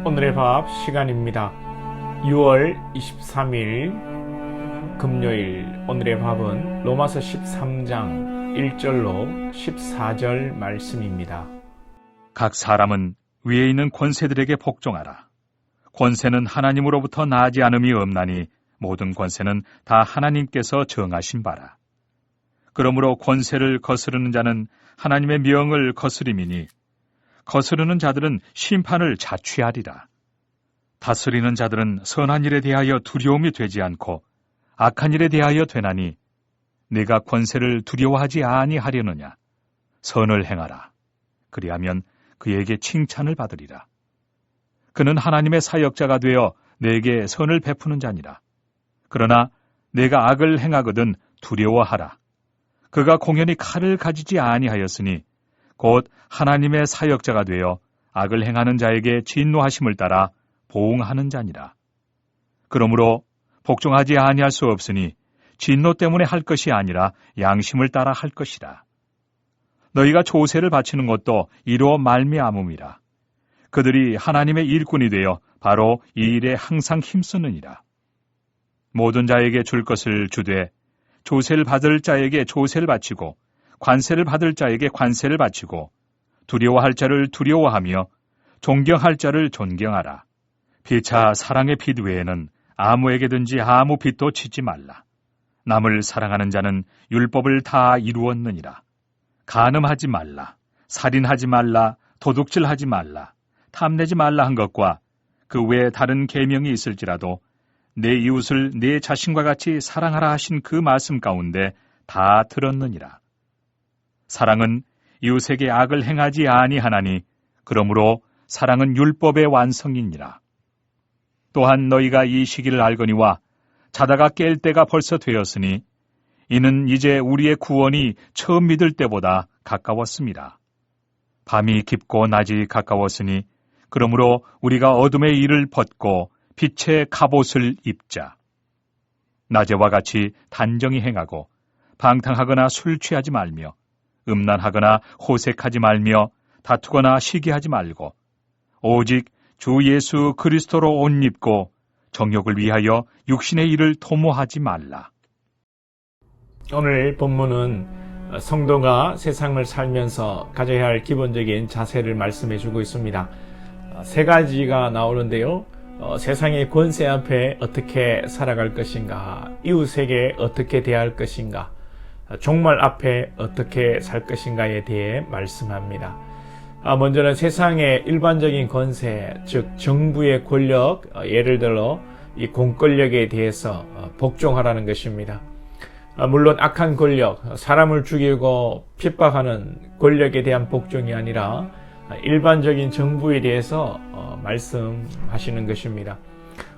오늘의 밥 시간입니다. 6월 23일 금요일 오늘의 밥은 로마서 13장 1절로 14절 말씀입니다. 각 사람은 위에 있는 권세들에게 복종하라. 권세는 하나님으로부터 나지 않음이 없나니 모든 권세는 다 하나님께서 정하신 바라. 그러므로 권세를 거스르는 자는 하나님의 명을 거스림이니 거스르는 자들은 심판을 자취하리라. 다스리는 자들은 선한 일에 대하여 두려움이 되지 않고 악한 일에 대하여 되나니 네가 권세를 두려워하지 아니하려느냐. 선을 행하라. 그리하면 그에게 칭찬을 받으리라. 그는 하나님의 사역자가 되어 내게 선을 베푸는 자니라. 그러나 내가 악을 행하거든 두려워하라. 그가 공연히 칼을 가지지 아니하였으니 곧 하나님의 사역자가 되어 악을 행하는 자에게 진노하심을 따라 보응하는 자니라. 그러므로 복종하지 아니할 수 없으니 진노 때문에 할 것이 아니라 양심을 따라 할 것이라. 너희가 조세를 바치는 것도 이로 말미암음이라. 그들이 하나님의 일꾼이 되어 바로 이 일에 항상 힘쓰느니라. 모든 자에게 줄 것을 주되 조세를 받을 자에게 조세를 바치고 관세를 받을 자에게 관세를 바치고 두려워할 자를 두려워하며 존경할 자를 존경하라. 피차 사랑의 빚 외에는 아무에게든지 아무 빚도 지지 말라. 남을 사랑하는 자는 율법을 다 이루었느니라. 간음하지 말라. 살인하지 말라. 도둑질하지 말라. 탐내지 말라 한 것과 그 외에 다른 계명이 있을지라도 내 이웃을 내 자신과 같이 사랑하라 하신 그 말씀 가운데 다 들었느니라. 사랑은 이웃에게 악을 행하지 아니하나니 그러므로 사랑은 율법의 완성이니라. 또한 너희가 이 시기를 알거니와 자다가 깰 때가 벌써 되었으니 이는 이제 우리의 구원이 처음 믿을 때보다 가까웠습니다. 밤이 깊고 낮이 가까웠으니 그러므로 우리가 어둠의 일을 벗고 빛의 갑옷을 입자. 낮에와 같이 단정히 행하고 방탕하거나 술 취하지 말며 음란하거나 호색하지 말며 다투거나 시기하지 말고 오직 주 예수 그리스도로 옷 입고 정욕을 위하여 육신의 일을 도모하지 말라. 오늘 본문은 성도가 세상을 살면서 가져야 할 기본적인 자세를 말씀해 주고 있습니다. 세 가지가 나오는데요. 세상의 권세 앞에 어떻게 살아갈 것인가, 이웃에게 어떻게 대할 것인가, 종말 앞에 어떻게 살 것인가에 대해 말씀합니다. 먼저는 세상의 일반적인 권세, 즉 정부의 권력, 예를 들어 이 공권력에 대해서 복종하라는 것입니다. 물론 악한 권력, 사람을 죽이고 핍박하는 권력에 대한 복종이 아니라 일반적인 정부에 대해서 말씀하시는 것입니다.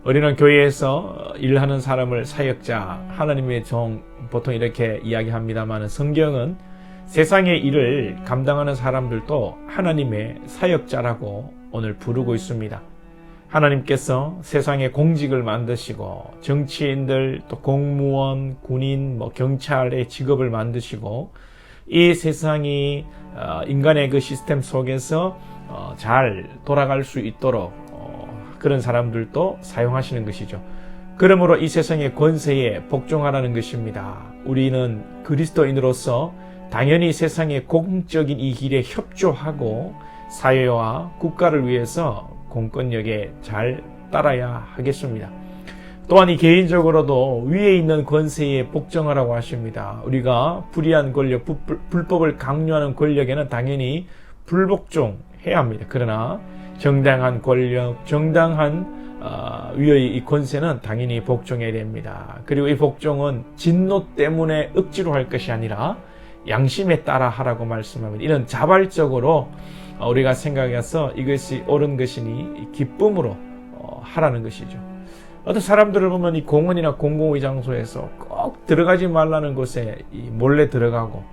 우리는 교회에서 일하는 사람을 사역자, 하나님의 종, 보통 이렇게 이야기합니다만 성경은 세상의 일을 감당하는 사람들도 하나님의 사역자라고 오늘 부르고 있습니다. 하나님께서 세상의 공직을 만드시고 정치인들, 또 공무원, 군인, 경찰의 직업을 만드시고 이 세상이 인간의 그 시스템 속에서 잘 돌아갈 수 있도록 그런 사람들도 사용하시는 것이죠. 그러므로 이 세상의 권세에 복종하라는 것입니다. 우리는 그리스도인으로서 당연히 세상의 공적인 이 길에 협조하고 사회와 국가를 위해서 공권력에 잘 따라야 하겠습니다. 또한 이 개인적으로도 위에 있는 권세에 복종하라고 하십니다. 우리가 불의한 권력, 불법을 강요하는 권력에는 당연히 불복종해야 합니다. 그러나 정당한 권력, 정당한 위의 이 권세는 당연히 복종해야 됩니다. 그리고 이 복종은 진노 때문에 억지로 할 것이 아니라 양심에 따라 하라고 말씀합니다. 이런 자발적으로 우리가 생각해서 이것이 옳은 것이니 기쁨으로 하라는 것이죠. 어떤 사람들을 보면 이 공원이나 공공의 장소에서 꼭 들어가지 말라는 곳에 몰래 들어가고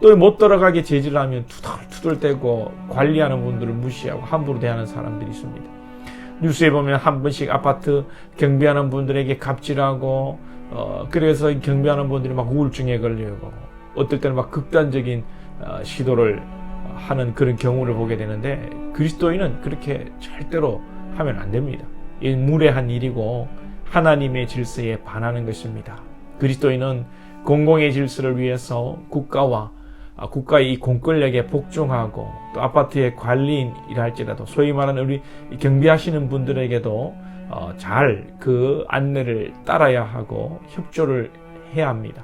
또 못 들어가게 제지하면 투덜투덜대고 관리하는 분들을 무시하고 함부로 대하는 사람들이 있습니다. 뉴스에 보면 한 번씩 아파트 경비하는 분들에게 갑질하고 그래서 경비하는 분들이 막 우울증에 걸리고 어떨 때는 막 극단적인 시도를 하는 그런 경우를 보게 되는데 그리스도인은 그렇게 절대로 하면 안 됩니다. 이 무례한 일이고 하나님의 질서에 반하는 것입니다. 그리스도인은 공공의 질서를 위해서 국가의 이 공권력에 복종하고 또 아파트의 관리인이랄지라도 소위 말하는 우리 경비하시는 분들에게도 잘 그 안내를 따라야 하고 협조를 해야 합니다.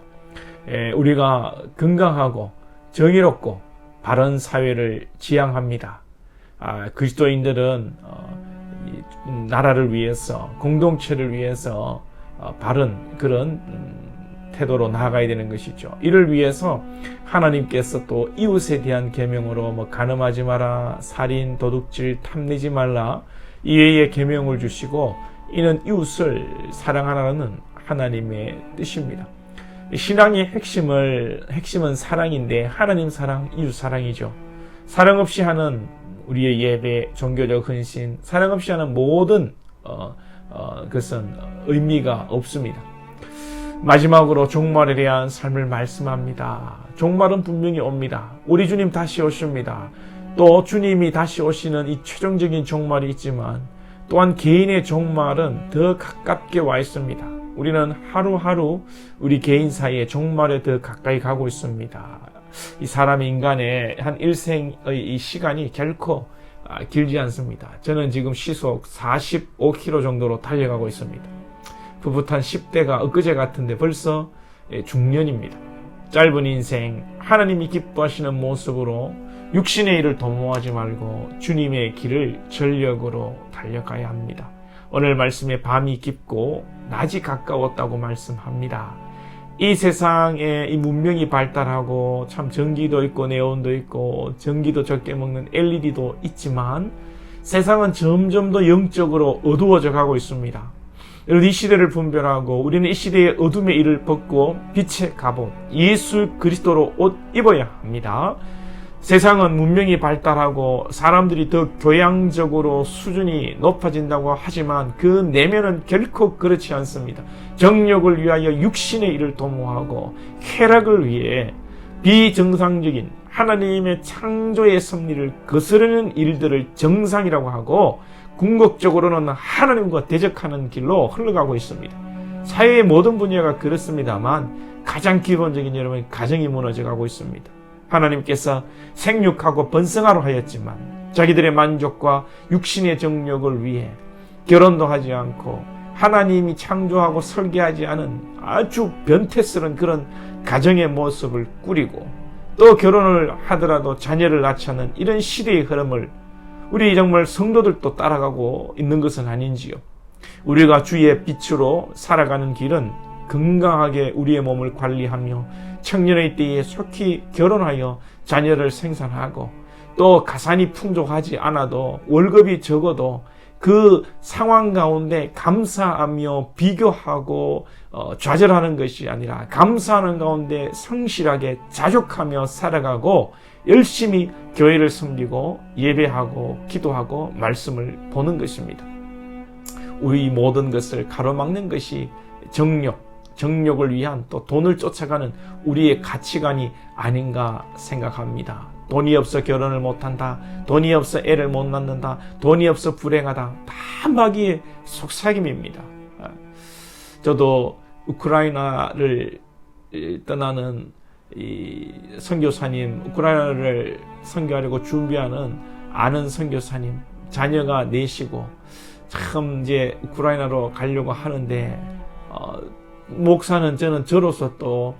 우리가 건강하고 정의롭고 바른 사회를 지향합니다. 그리스도인들은 나라를 위해서 공동체를 위해서 바른 그런 태도로 나아가야 되는 것이죠. 이를 위해서 하나님께서 또 이웃에 대한 계명으로 간음하지 마라, 살인, 도둑질, 탐내지 말라 이외의 계명을 주시고 이는 이웃을 사랑하라는 하나님의 뜻입니다. 신앙의 핵심은 사랑인데 하나님 사랑, 이웃 사랑이죠. 사랑 없이 하는 우리의 예배, 종교적 헌신, 사랑 없이 하는 모든 것은 의미가 없습니다. 마지막으로 종말에 대한 삶을 말씀합니다. 종말은 분명히 옵니다. 우리 주님 다시 오십니다. 또 주님이 다시 오시는 이 최종적인 종말이 있지만 또한 개인의 종말은 더 가깝게 와 있습니다. 우리는 하루하루 우리 개인 사이에 종말에 더 가까이 가고 있습니다. 이 사람 인간의 한 일생의 이 시간이 결코 길지 않습니다. 저는 지금 시속 45km 정도로 달려가고 있습니다. 풋풋한 10대가 엊그제 같은데 벌써 중년입니다. 짧은 인생 하나님이 기뻐하시는 모습으로 육신의 일을 도모하지 말고 주님의 길을 전력으로 달려가야 합니다. 오늘 말씀에 밤이 깊고 낮이 가까웠다고 말씀합니다. 이 세상에 이 문명이 발달하고 참 전기도 있고 네온도 있고 전기도 적게 먹는 LED도 있지만 세상은 점점 더 영적으로 어두워져 가고 있습니다. 여러분 이 시대를 분별하고 우리는 이 시대의 어둠의 일을 벗고 빛의 갑옷 예수 그리스도로 옷 입어야 합니다. 세상은 문명이 발달하고 사람들이 더 교양적으로 수준이 높아진다고 하지만 그 내면은 결코 그렇지 않습니다. 정욕을 위하여 육신의 일을 도모하고 쾌락을 위해 비정상적인 하나님의 창조의 섭리를 거스르는 일들을 정상이라고 하고 궁극적으로는 하나님과 대적하는 길로 흘러가고 있습니다. 사회의 모든 분야가 그렇습니다만 가장 기본적인 여러분 가정이 무너져가고 있습니다. 하나님께서 생육하고 번성하라 하였지만 자기들의 만족과 육신의 정욕을 위해 결혼도 하지 않고 하나님이 창조하고 설계하지 않은 아주 변태스러운 그런 가정의 모습을 꾸리고 또 결혼을 하더라도 자녀를 낳지 않는 이런 시대의 흐름을 우리 정말 성도들도 따라가고 있는 것은 아닌지요. 우리가 주의 빛으로 살아가는 길은 건강하게 우리의 몸을 관리하며 청년의 때에 속히 결혼하여 자녀를 생산하고 또 가산이 풍족하지 않아도 월급이 적어도 그 상황 가운데 감사하며 비교하고 좌절하는 것이 아니라 감사하는 가운데 성실하게 자족하며 살아가고 열심히 교회를 섬기고 예배하고 기도하고 말씀을 보는 것입니다. 우리 모든 것을 가로막는 것이 정욕을 위한 또 돈을 쫓아가는 우리의 가치관이 아닌가 생각합니다. 돈이 없어 결혼을 못한다. 돈이 없어 애를 못 낳는다. 돈이 없어 불행하다. 다 마귀의 속삭임입니다. 저도 우크라이나를 떠나는 이 선교사님, 우크라이나를 선교하려고 준비하는 아는 선교사님, 자녀가 넷이고 참 이제 우크라이나로 가려고 하는데 목사는 저로서 또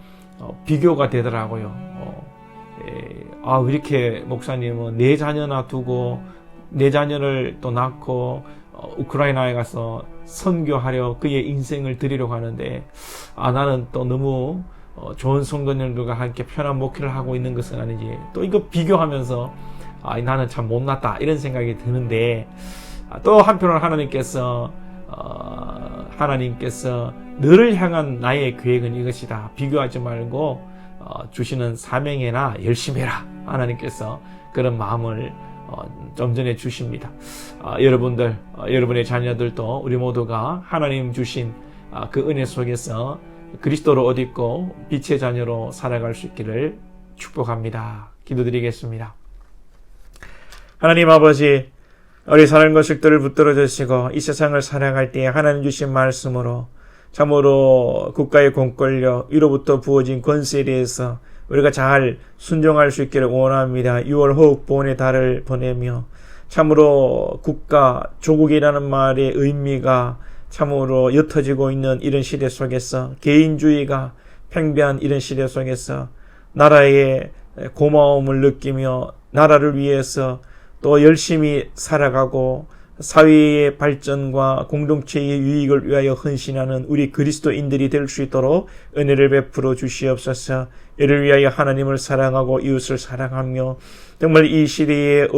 비교가 되더라고요. 왜 이렇게 목사님은 네 자녀나 두고 네 자녀를 또 낳고 우크라이나에 가서 선교하려 그의 인생을 드리려고 하는데 나는 또 너무 좋은 성도님들과 함께 편한 목회를 하고 있는 것은 아니지 또 이거 비교하면서 나는 참 못났다 이런 생각이 드는데 또 한편으로 하나님께서 너를 향한 나의 계획은 이것이다. 비교하지 말고 주시는 사명에나 열심히 해라. 하나님께서 그런 마음을 좀 전에 주십니다. 여러분들, 여러분의 자녀들도 우리 모두가 하나님 주신 그 은혜 속에서 그리스도로 옷 입고 빛의 자녀로 살아갈 수 있기를 축복합니다. 기도드리겠습니다. 하나님 아버지, 우리 사는 것들을 붙들어 주시고 이 세상을 살아갈 때에 하나님 주신 말씀으로 참으로 국가의 공권력, 위로부터 부어진 권세에 대해서 우리가 잘 순종할 수 있기를 원합니다. 6월 호흡보훈의 달을 보내며 참으로 국가, 조국이라는 말의 의미가 참으로 옅어지고 있는 이런 시대 속에서 개인주의가 팽배한 이런 시대 속에서 나라의 고마움을 느끼며 나라를 위해서 또 열심히 살아가고 사회의 발전과 공동체의 유익을 위하여 헌신하는 우리 그리스도인들이 될 수 있도록 은혜를 베풀어 주시옵소서. 이를 위하여 하나님을 사랑하고 이웃을 사랑하며 정말 이 시대의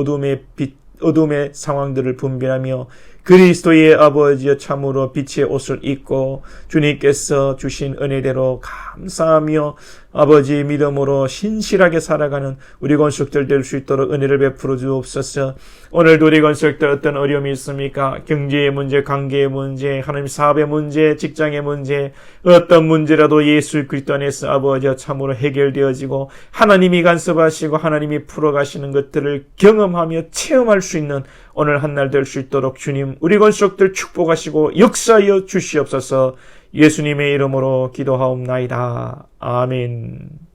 어둠의 상황들을 분별하며 그리스도의 아버지여 참으로 빛의 옷을 입고 주님께서 주신 은혜대로 감사하며 아버지의 믿음으로 신실하게 살아가는 우리 건축들 될 수 있도록 은혜를 베풀어 주옵소서. 오늘도 우리 건축들 어떤 어려움이 있습니까? 경제의 문제, 관계의 문제, 하나님 사업의 문제, 직장의 문제, 어떤 문제라도 예수 그리스도 안에서 아버지여 참으로 해결되어지고 하나님이 간섭하시고 하나님이 풀어가시는 것들을 경험하며 체험할 수 있는 오늘 한 날 될 수 있도록 주님 우리 건축들 축복하시고 역사하여 주시옵소서. 예수님의 이름으로 기도하옵나이다. 아멘.